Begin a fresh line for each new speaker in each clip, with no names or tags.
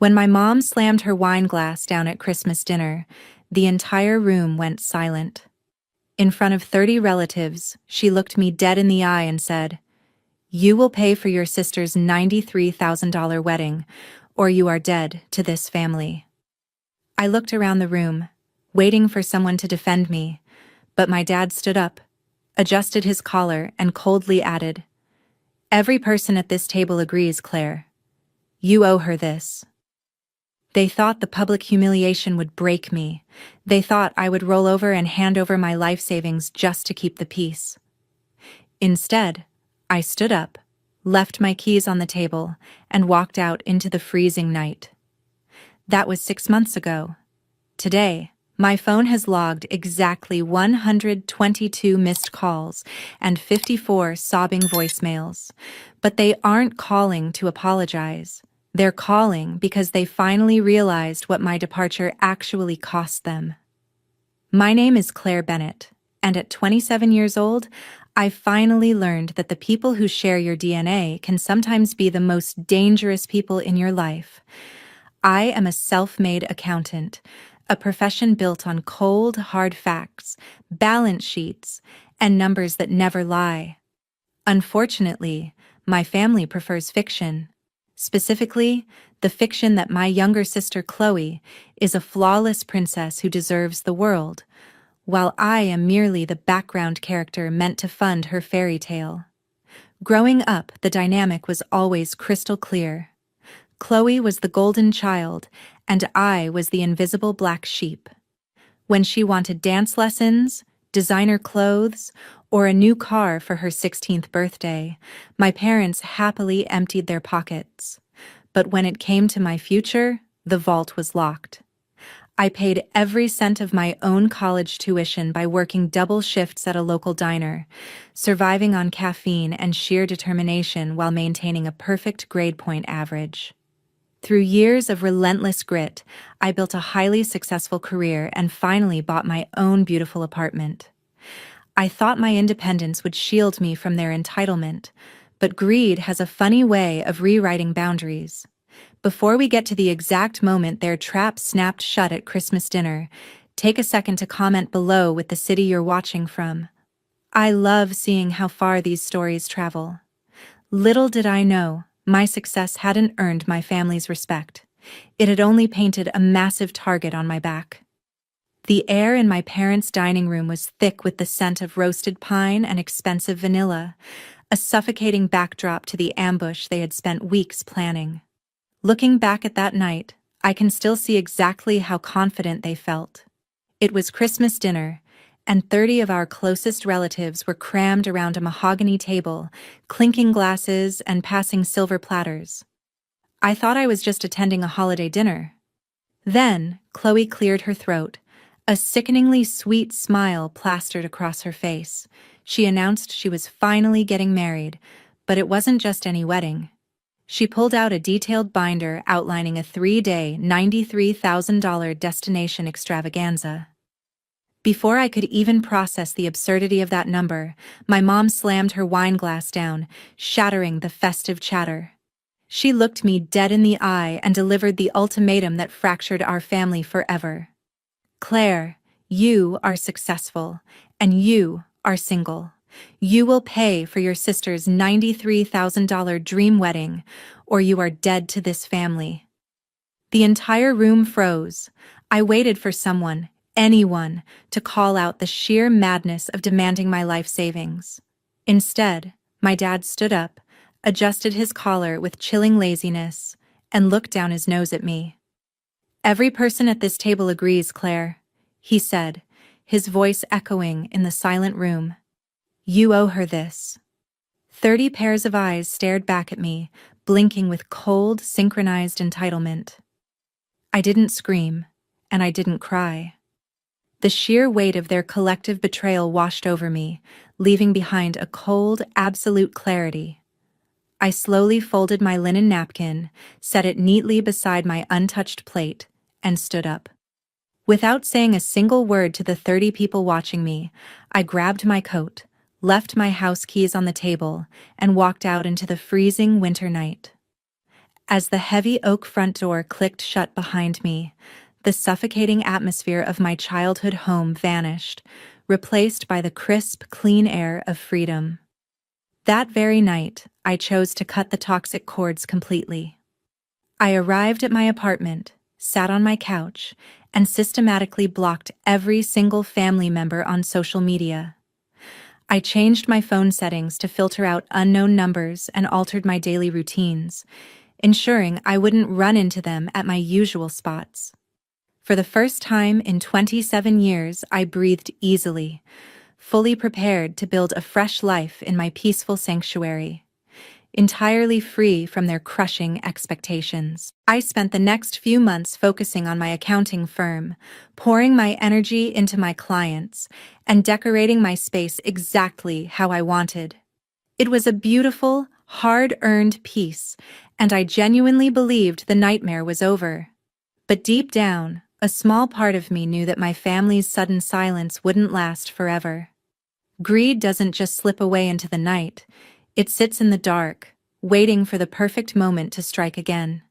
When my mom slammed her wine glass down at Christmas dinner, the entire room went silent. In front of 30 relatives, she looked me dead in the eye and said, "You will pay for your sister's $93,000 wedding, or you are dead to this family." I looked around the room, waiting for someone to defend me, but my dad stood up, adjusted his collar, and coldly added, "Every person at this table agrees, Claire. You owe her this." They thought the public humiliation would break me. They thought I would roll over and hand over my life savings just to keep the peace. Instead, I stood up, left my keys on the table, and walked out into the freezing night. That was 6 months ago. Today, my phone has logged exactly 122 missed calls and 54 sobbing voicemails. But they aren't calling to apologize. They're calling because they finally realized what my departure actually cost them. My name is Claire Bennett, and at 27 years old, I finally learned that the people who share your DNA can sometimes be the most dangerous people in your life. I am a self-made accountant, a profession built on cold, hard facts, balance sheets, and numbers that never lie. Unfortunately, my family prefers fiction. Specifically, the fiction that my younger sister Chloe is a flawless princess who deserves the world, while I am merely the background character meant to fund her fairy tale. Growing up, the dynamic was always crystal clear. Chloe was the golden child, and I was the invisible black sheep. When she wanted dance lessons, designer clothes, or a new car for her 16th birthday, my parents happily emptied their pockets. But when it came to my future, the vault was locked. I paid every cent of my own college tuition by working double shifts at a local diner, surviving on caffeine and sheer determination while maintaining a perfect grade point average. Through years of relentless grit, I built a highly successful career and finally bought my own beautiful apartment. I thought my independence would shield me from their entitlement, but greed has a funny way of rewriting boundaries. Before we get to the exact moment their trap snapped shut at Christmas dinner, take a second to comment below with the city you're watching from. I love seeing how far these stories travel. Little did I know, my success hadn't earned my family's respect. It had only painted a massive target on my back. The air in my parents' dining room was thick with the scent of roasted pine and expensive vanilla, a suffocating backdrop to the ambush they had spent weeks planning. Looking back at that night, I can still see exactly how confident they felt. It was Christmas dinner, and 30 of our closest relatives were crammed around a mahogany table, clinking glasses and passing silver platters. I thought I was just attending a holiday dinner. Then, Chloe cleared her throat. A sickeningly sweet smile plastered across her face. She announced she was finally getting married, but it wasn't just any wedding. She pulled out a detailed binder outlining a 3-day, $93,000 destination extravaganza. Before I could even process the absurdity of that number, my mom slammed her wine glass down, shattering the festive chatter. She looked me dead in the eye and delivered the ultimatum that fractured our family forever. "Claire, you are successful, and you are single. You will pay for your sister's $93,000 dream wedding, or you are dead to this family." The entire room froze. I waited for someone, anyone, to call out the sheer madness of demanding my life savings. Instead, my dad stood up, adjusted his collar with chilling laziness, and looked down his nose at me. "Every person at this table agrees, Claire," he said, his voice echoing in the silent room. "You owe her this." 30 pairs of eyes stared back at me, blinking with cold, synchronized entitlement. I didn't scream, and I didn't cry. The sheer weight of their collective betrayal washed over me, leaving behind a cold, absolute clarity. I slowly folded my linen napkin, set it neatly beside my untouched plate, and stood up. Without saying a single word to the 30 people watching me, I grabbed my coat, left my house keys on the table, and walked out into the freezing winter night. As the heavy oak front door clicked shut behind me, the suffocating atmosphere of my childhood home vanished, replaced by the crisp, clean air of freedom. That very night, I chose to cut the toxic cords completely. I arrived at my apartment, sat on my couch, and systematically blocked every single family member on social media. I changed my phone settings to filter out unknown numbers and altered my daily routines, ensuring I wouldn't run into them at my usual spots. For the first time in 27 years, I breathed easily, fully prepared to build a fresh life in my peaceful sanctuary, entirely free from their crushing expectations. I spent the next few months focusing on my accounting firm, pouring my energy into my clients, and decorating my space exactly how I wanted. It was a beautiful, hard-earned peace, and I genuinely believed the nightmare was over. But deep down, a small part of me knew that my family's sudden silence wouldn't last forever. Greed doesn't just slip away into the night, it sits in the dark, waiting for the perfect moment to strike again.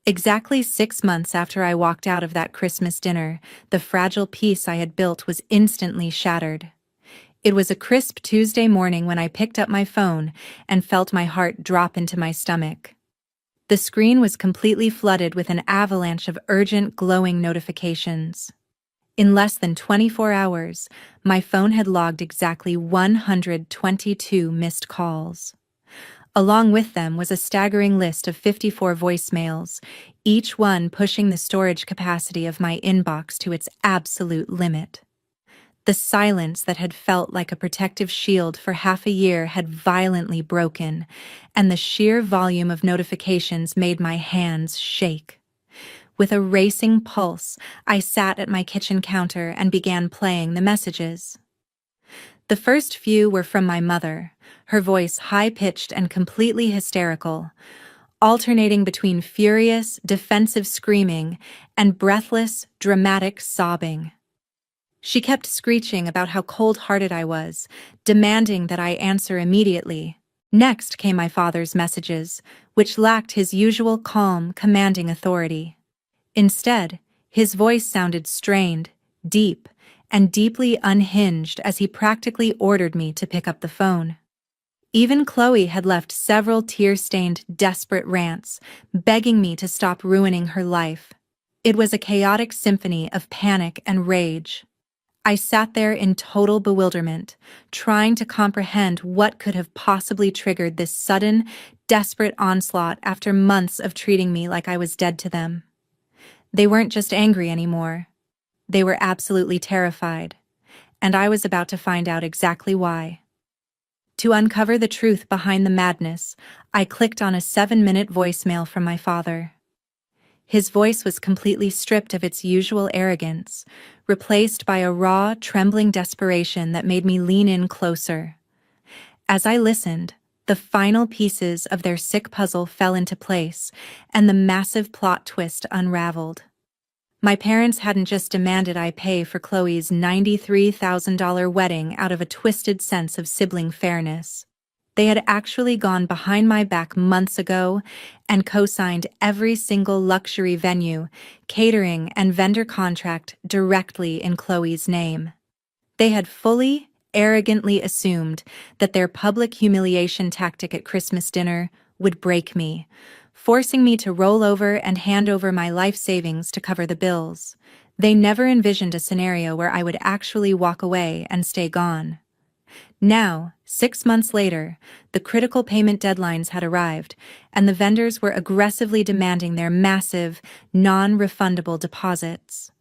Exactly 6 months after I walked out of that Christmas dinner, the fragile peace I had built was instantly shattered. It was a crisp Tuesday morning when I picked up my phone and felt my heart drop into my stomach. The screen was completely flooded with an avalanche of urgent, glowing notifications. In less than 24 hours, my phone had logged exactly 122 missed calls. Along with them was a staggering list of 54 voicemails, each one pushing the storage capacity of my inbox to its absolute limit. The silence that had felt like a protective shield for half a year had violently broken, and the sheer volume of notifications made my hands shake. With a racing pulse, I sat at my kitchen counter and began playing the messages. The first few were from my mother, her voice high-pitched and completely hysterical, alternating between furious, defensive screaming and breathless, dramatic sobbing. She kept screeching about how cold-hearted I was, demanding that I answer immediately. Next came my father's messages, which lacked his usual calm, commanding authority. Instead, his voice sounded strained, deep, and deeply unhinged as he practically ordered me to pick up the phone. Even Chloe had left several tear-stained, desperate rants, begging me to stop ruining her life. It was a chaotic symphony of panic and rage. I sat there in total bewilderment, trying to comprehend what could have possibly triggered this sudden, desperate onslaught after months of treating me like I was dead to them. They weren't just angry anymore. They were absolutely terrified, and I was about to find out exactly why. To uncover the truth behind the madness, I clicked on a 7-minute voicemail from my father. His voice was completely stripped of its usual arrogance, replaced by a raw, trembling desperation that made me lean in closer. As I listened, the final pieces of their sick puzzle fell into place, and the massive plot twist unraveled. My parents hadn't just demanded I pay for Chloe's $93,000 wedding out of a twisted sense of sibling fairness. They had actually gone behind my back months ago and co-signed every single luxury venue, catering, and vendor contract directly in Chloe's name. They had fully, arrogantly assumed that their public humiliation tactic at Christmas dinner would break me, forcing me to roll over and hand over my life savings to cover the bills. They never envisioned a scenario where I would actually walk away and stay gone. Now, 6 months later, the critical payment deadlines had arrived, and the vendors were aggressively demanding their massive, non-refundable deposits.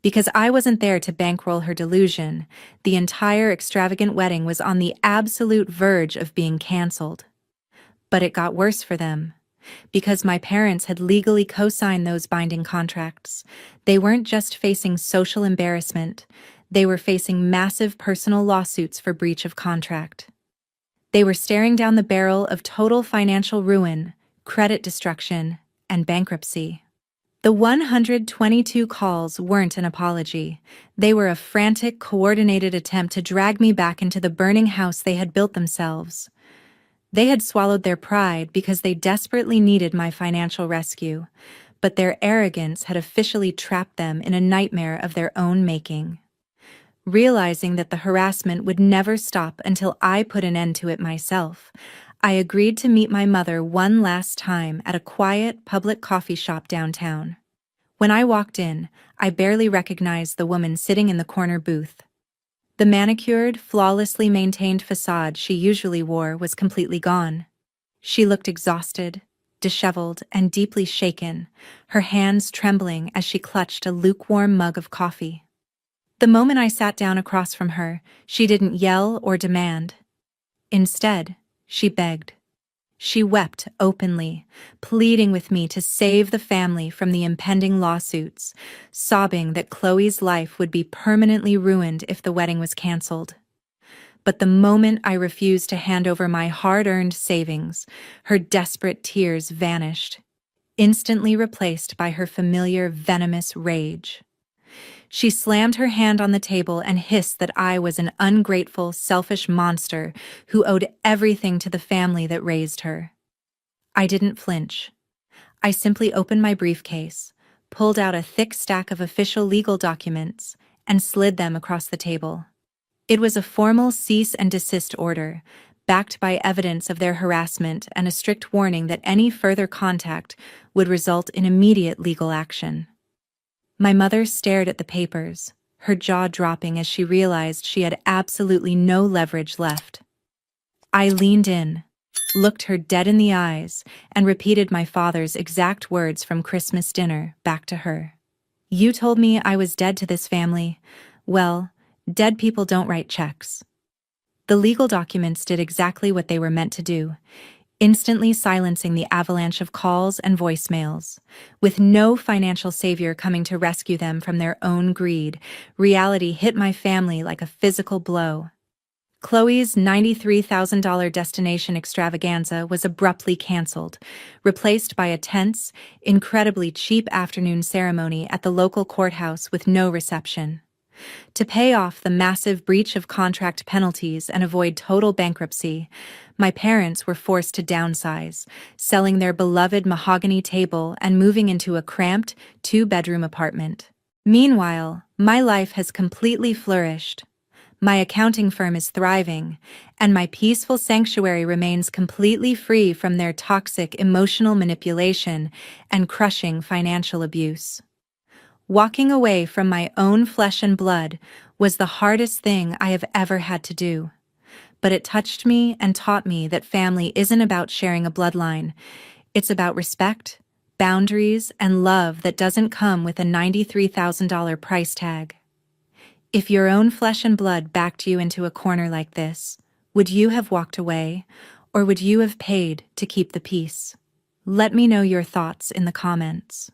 Because I wasn't there to bankroll her delusion, the entire extravagant wedding was on the absolute verge of being canceled. But it got worse for them. Because my parents had legally co-signed those binding contracts, they weren't just facing social embarrassment, they were facing massive personal lawsuits for breach of contract. They were staring down the barrel of total financial ruin, credit destruction, and bankruptcy. The 122 calls weren't an apology. They were a frantic, coordinated attempt to drag me back into the burning house they had built themselves. They had swallowed their pride because they desperately needed my financial rescue, but their arrogance had officially trapped them in a nightmare of their own making. Realizing that the harassment would never stop until I put an end to it myself, I agreed to meet my mother one last time at a quiet, public coffee shop downtown. When I walked in, I barely recognized the woman sitting in the corner booth. The manicured, flawlessly maintained facade she usually wore was completely gone. She looked exhausted, disheveled, and deeply shaken, her hands trembling as she clutched a lukewarm mug of coffee. The moment I sat down across from her, she didn't yell or demand. Instead, she begged. She wept openly, pleading with me to save the family from the impending lawsuits, sobbing that Chloe's life would be permanently ruined if the wedding was canceled. But the moment I refused to hand over my hard-earned savings, her desperate tears vanished, instantly replaced by her familiar venomous rage. She slammed her hand on the table and hissed that I was an ungrateful, selfish monster who owed everything to the family that raised her. I didn't flinch. I simply opened my briefcase, pulled out a thick stack of official legal documents, and slid them across the table. It was a formal cease and desist order, backed by evidence of their harassment and a strict warning that any further contact would result in immediate legal action. My mother stared at the papers, her jaw dropping as she realized she had absolutely no leverage left. I leaned in, looked her dead in the eyes, and repeated my father's exact words from Christmas dinner back to her. "You told me I was dead to this family. Well, dead people don't write checks." The legal documents did exactly what they were meant to do, instantly silencing the avalanche of calls and voicemails. With no financial savior coming to rescue them from their own greed, reality hit my family like a physical blow. Chloe's $93,000 destination extravaganza was abruptly canceled, replaced by a tense, incredibly cheap afternoon ceremony at the local courthouse with no reception. To pay off the massive breach of contract penalties and avoid total bankruptcy, my parents were forced to downsize, selling their beloved mahogany table and moving into a cramped, two-bedroom apartment. Meanwhile, my life has completely flourished. My accounting firm is thriving, and my peaceful sanctuary remains completely free from their toxic emotional manipulation and crushing financial abuse. Walking away from my own flesh and blood was the hardest thing I have ever had to do. But it touched me and taught me that family isn't about sharing a bloodline. It's about respect, boundaries, and love that doesn't come with a $93,000 price tag. If your own flesh and blood backed you into a corner like this, would you have walked away, or would you have paid to keep the peace? Let me know your thoughts in the comments.